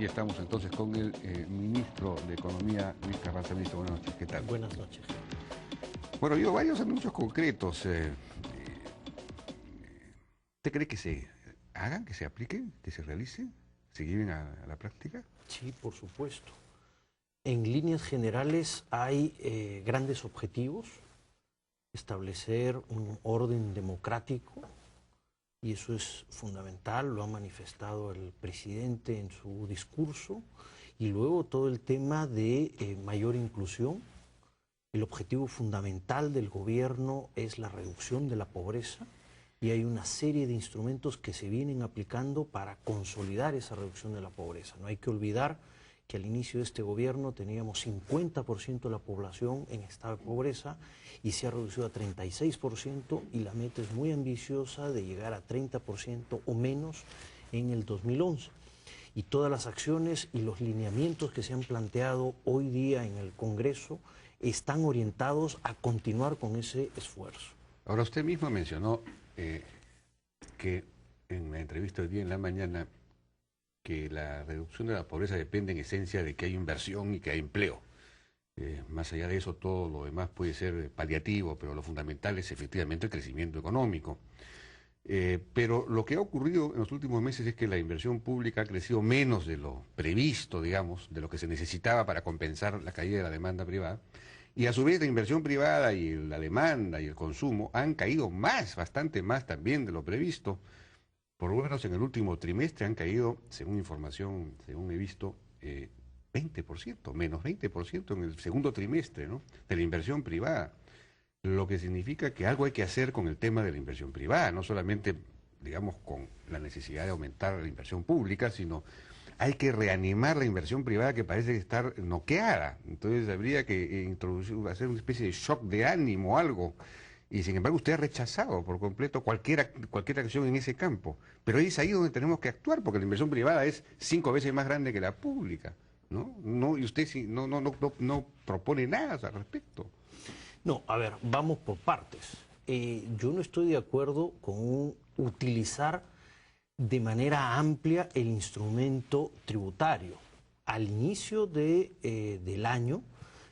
Y estamos entonces con el ministro de Economía, Luis Carranza. Ministro, buenas noches, ¿qué tal? Buenas noches. Bueno, yo varios anuncios concretos. ¿Usted cree que se hagan, que se apliquen, que se realicen, se lleven a la práctica? Sí, por supuesto. En líneas generales hay grandes objetivos, establecer un orden democrático, y eso es fundamental, lo ha manifestado el presidente en su discurso, y luego todo el tema de mayor inclusión. El objetivo fundamental del gobierno es la reducción de la pobreza, y hay una serie de instrumentos que se vienen aplicando para consolidar esa reducción de la pobreza. No hay que olvidar que al inicio de este gobierno teníamos 50% de la población en estado de pobreza y se ha reducido a 36%, y la meta es muy ambiciosa de llegar a 30% o menos en el 2011. Y todas las acciones y los lineamientos que se han planteado hoy día en el Congreso están orientados a continuar con ese esfuerzo. Ahora, usted mismo mencionó que en la entrevista hoy día en la mañana que la reducción de la pobreza depende en esencia de que hay inversión y que hay empleo. Más allá de eso, todo lo demás puede ser paliativo, pero lo fundamental es efectivamente el crecimiento económico. Pero lo que ha ocurrido en los últimos meses es que la inversión pública ha crecido menos de lo previsto, digamos, de lo que se necesitaba para compensar la caída de la demanda privada. Y a su vez la inversión privada y la demanda y el consumo han caído más, bastante más también de lo previsto. Por lo menos en el último trimestre han caído, según información, según he visto, 20%, menos 20% en el segundo trimestre, ¿no?, de la inversión privada. Lo que significa que algo hay que hacer con el tema de la inversión privada, no solamente, digamos, con la necesidad de aumentar la inversión pública, sino hay que reanimar la inversión privada que parece estar noqueada. Entonces habría que introducir, hacer una especie de shock de ánimo o algo. Y sin embargo usted ha rechazado por completo cualquier acción en ese campo. Pero es ahí donde tenemos que actuar, porque la inversión privada es 5 veces más grande que la pública, ¿no? Y usted no propone nada al respecto. No, a ver, vamos por partes. Yo no estoy de acuerdo con utilizar de manera amplia el instrumento tributario. Al inicio del año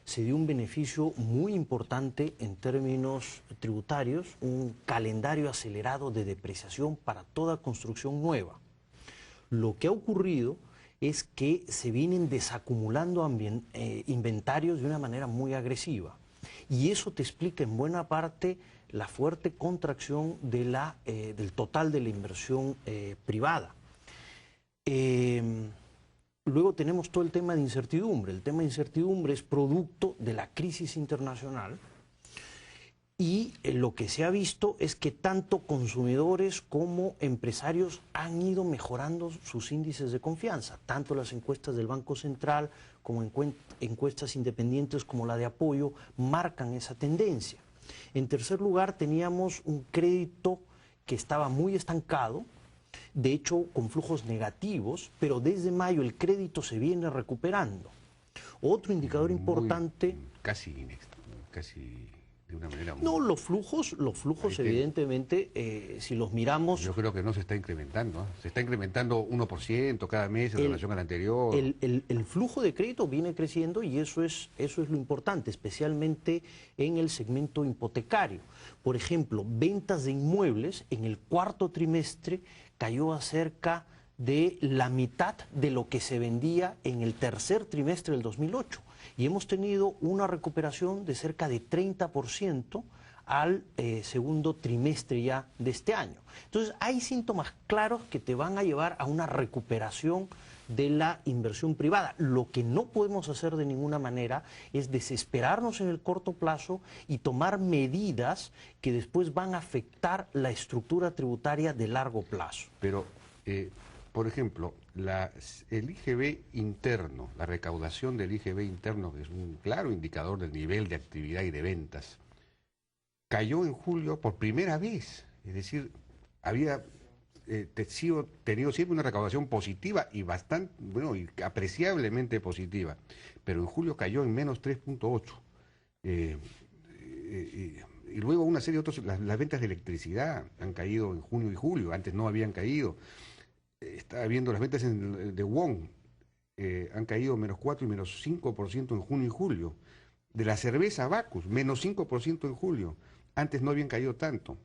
se dio un beneficio muy importante en términos tributarios, un calendario acelerado de depreciación para toda construcción nueva. Lo que ha ocurrido es que se vienen desacumulando inventarios de una manera muy agresiva. Y eso te explica en buena parte la fuerte contracción del total de la inversión privada. Luego tenemos todo el tema de incertidumbre. El tema de incertidumbre es producto de la crisis internacional, y lo que se ha visto es que tanto consumidores como empresarios han ido mejorando sus índices de confianza. Tanto las encuestas del Banco Central como encuestas independientes como la de Apoyo marcan esa tendencia. En tercer lugar, teníamos un crédito que estaba muy estancado, de hecho con flujos negativos, pero desde mayo el crédito se viene recuperando. Otro indicador importante... Casi de una manera muy... No, los flujos evidentemente, si los miramos... Yo creo que no se está incrementando, ¿eh? Se está incrementando 1% cada mes en relación al anterior. El flujo de crédito viene creciendo, y eso es lo importante, especialmente en el segmento hipotecario. Por ejemplo, ventas de inmuebles en el cuarto trimestre cayó a cerca de la mitad de lo que se vendía en el tercer trimestre del 2008. Y hemos tenido una recuperación de cerca de 30% al segundo trimestre ya de este año. Entonces hay síntomas claros que te van a llevar a una recuperación de la inversión privada. Lo que no podemos hacer de ninguna manera es desesperarnos en el corto plazo y tomar medidas que después van a afectar la estructura tributaria de largo plazo. Pero, por ejemplo, el IGB interno, la recaudación del IGB interno, que es un claro indicador del nivel de actividad y de ventas, cayó en julio por primera vez. Es decir, había tenido siempre una recaudación positiva y bastante, bueno, y apreciablemente positiva, pero en julio cayó en menos 3.8. Y luego una serie de otros, las ventas de electricidad han caído en junio y julio, antes no habían caído. Estaba viendo las ventas de Won, han caído -4 y -5% en junio y julio. De la cerveza Bacus, -5% en julio. Antes no habían caído tanto.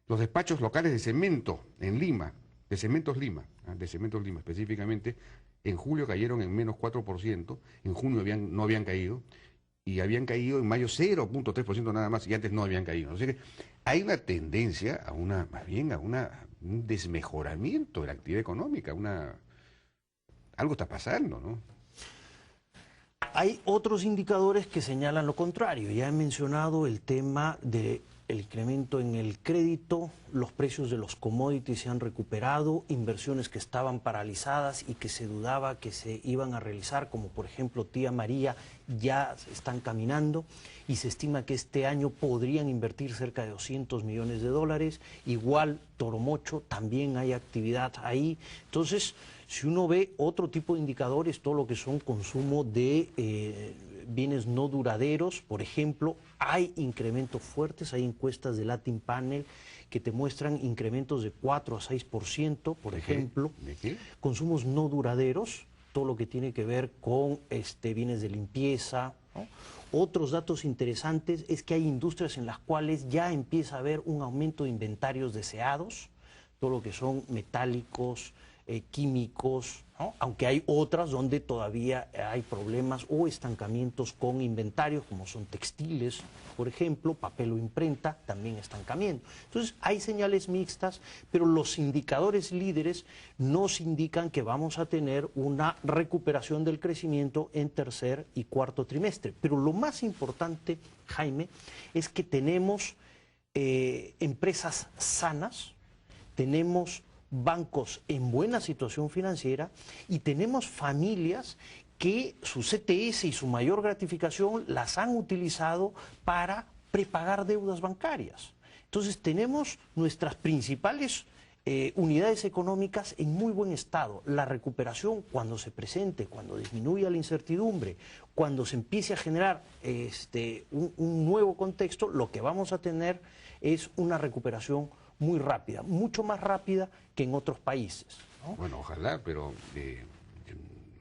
Los despachos locales de cemento en Lima, de Cementos Lima específicamente, en julio cayeron en -4%, en junio no habían caído, y habían caído en mayo 0.3% nada más, y antes no habían caído. O sea que hay una tendencia más bien a un desmejoramiento de la actividad económica, algo está pasando, ¿no? Hay otros indicadores que señalan lo contrario. Ya he mencionado el tema del incremento en el crédito, los precios de los commodities se han recuperado, inversiones que estaban paralizadas y que se dudaba que se iban a realizar, como por ejemplo Tía María, ya están caminando y se estima que este año podrían invertir cerca de $200 millones. Igual Toromocho, también hay actividad ahí. Entonces, si uno ve otro tipo de indicadores, todo lo que son consumo de bienes no duraderos, por ejemplo, hay incrementos fuertes, hay encuestas de Latin Panel que te muestran incrementos de 4 a 6%, por ejemplo. ¿De qué? Consumos no duraderos, todo lo que tiene que ver con bienes de limpieza, ¿no? Otros datos interesantes es que hay industrias en las cuales ya empieza a haber un aumento de inventarios deseados, todo lo que son metálicos, químicos, ¿no? Aunque hay otras donde todavía hay problemas o estancamientos con inventarios, como son textiles, por ejemplo, papel o imprenta, también están cambiando. Entonces, hay señales mixtas, pero los indicadores líderes nos indican que vamos a tener una recuperación del crecimiento en tercer y cuarto trimestre. Pero lo más importante, Jaime, es que tenemos empresas sanas, tenemos bancos en buena situación financiera y tenemos familias que su CTS y su mayor gratificación las han utilizado para prepagar deudas bancarias. Entonces tenemos nuestras principales unidades económicas en muy buen estado. La recuperación, cuando se presente, cuando disminuya la incertidumbre, cuando se empiece a generar un nuevo contexto, lo que vamos a tener es una recuperación muy rápida, mucho más rápida que en otros países, ¿no? Bueno, ojalá, pero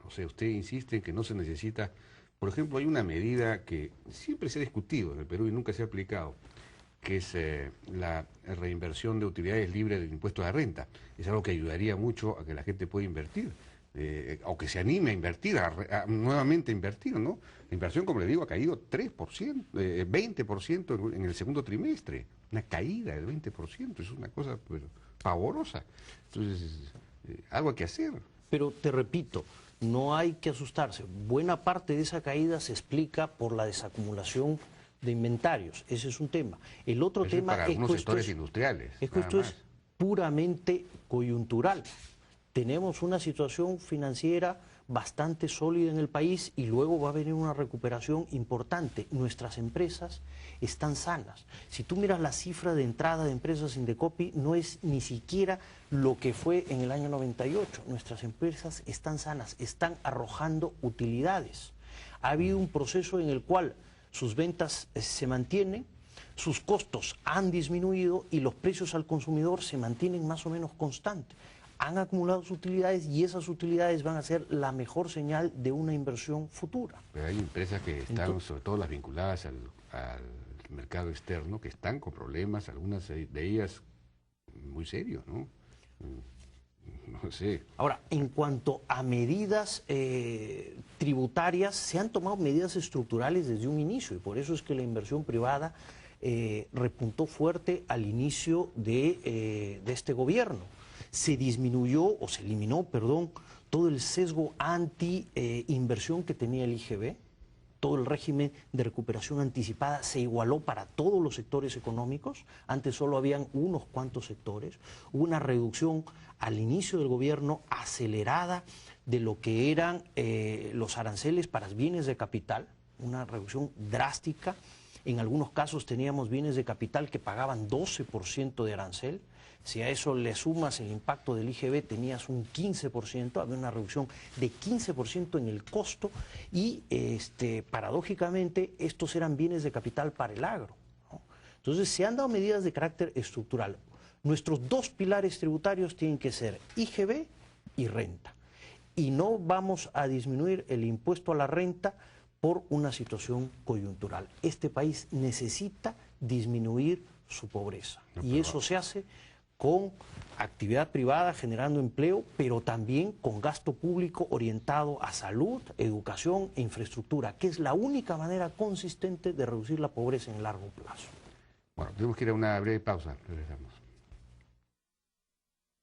no sé, usted insiste en que no se necesita. Por ejemplo, hay una medida que siempre se ha discutido en el Perú y nunca se ha aplicado, que es la reinversión de utilidades libres del impuesto de renta. Es algo que ayudaría mucho a que la gente pueda invertir, o que se anime a invertir, nuevamente a invertir, ¿no? La inversión, como le digo, ha caído 3%, 20% en el segundo trimestre. Una caída del 20%, es una cosa pavorosa. Entonces, algo hay que hacer. Pero te repito, no hay que asustarse. Buena parte de esa caída se explica por la desacumulación de inventarios. Ese es un tema. El otro Eso tema es para algunos sectores industriales. Es que esto es puramente coyuntural. Tenemos una situación financiera bastante sólida en el país y luego va a venir una recuperación importante. Nuestras empresas están sanas. Si tú miras la cifra de entrada de empresas Indecopi, no es ni siquiera lo que fue en el año 98. Nuestras empresas están sanas, están arrojando utilidades. Ha habido un proceso en el cual sus ventas se mantienen, sus costos han disminuido y los precios al consumidor se mantienen más o menos constantes. Han acumulado sus utilidades y esas utilidades van a ser la mejor señal de una inversión futura. Pero hay empresas que están, sobre todo las vinculadas al mercado externo, que están con problemas, algunas de ellas muy serios, ¿no? No sé. Ahora, en cuanto a medidas tributarias, se han tomado medidas estructurales desde un inicio y por eso es que la inversión privada repuntó fuerte al inicio de este gobierno. Se disminuyó, o se eliminó, perdón, todo el sesgo anti-inversión que tenía el IGB, todo el régimen de recuperación anticipada se igualó para todos los sectores económicos, antes solo habían unos cuantos sectores, hubo una reducción al inicio del gobierno acelerada de lo que eran los aranceles para bienes de capital, una reducción drástica. En algunos casos teníamos bienes de capital que pagaban 12% de arancel. Si a eso le sumas el impacto del IGB, tenías un 15%, había una reducción de 15% en el costo y paradójicamente estos eran bienes de capital para el agro, ¿no? Entonces se han dado medidas de carácter estructural. Nuestros dos pilares tributarios tienen que ser IGB y renta. y no vamos a disminuir el impuesto a la renta por una situación coyuntural. Este país necesita disminuir su pobreza y eso se hace con actividad privada generando empleo, pero también con gasto público orientado a salud, educación e infraestructura, que es la única manera consistente de reducir la pobreza en largo plazo. Bueno, tenemos que ir a una breve pausa. Regresamos.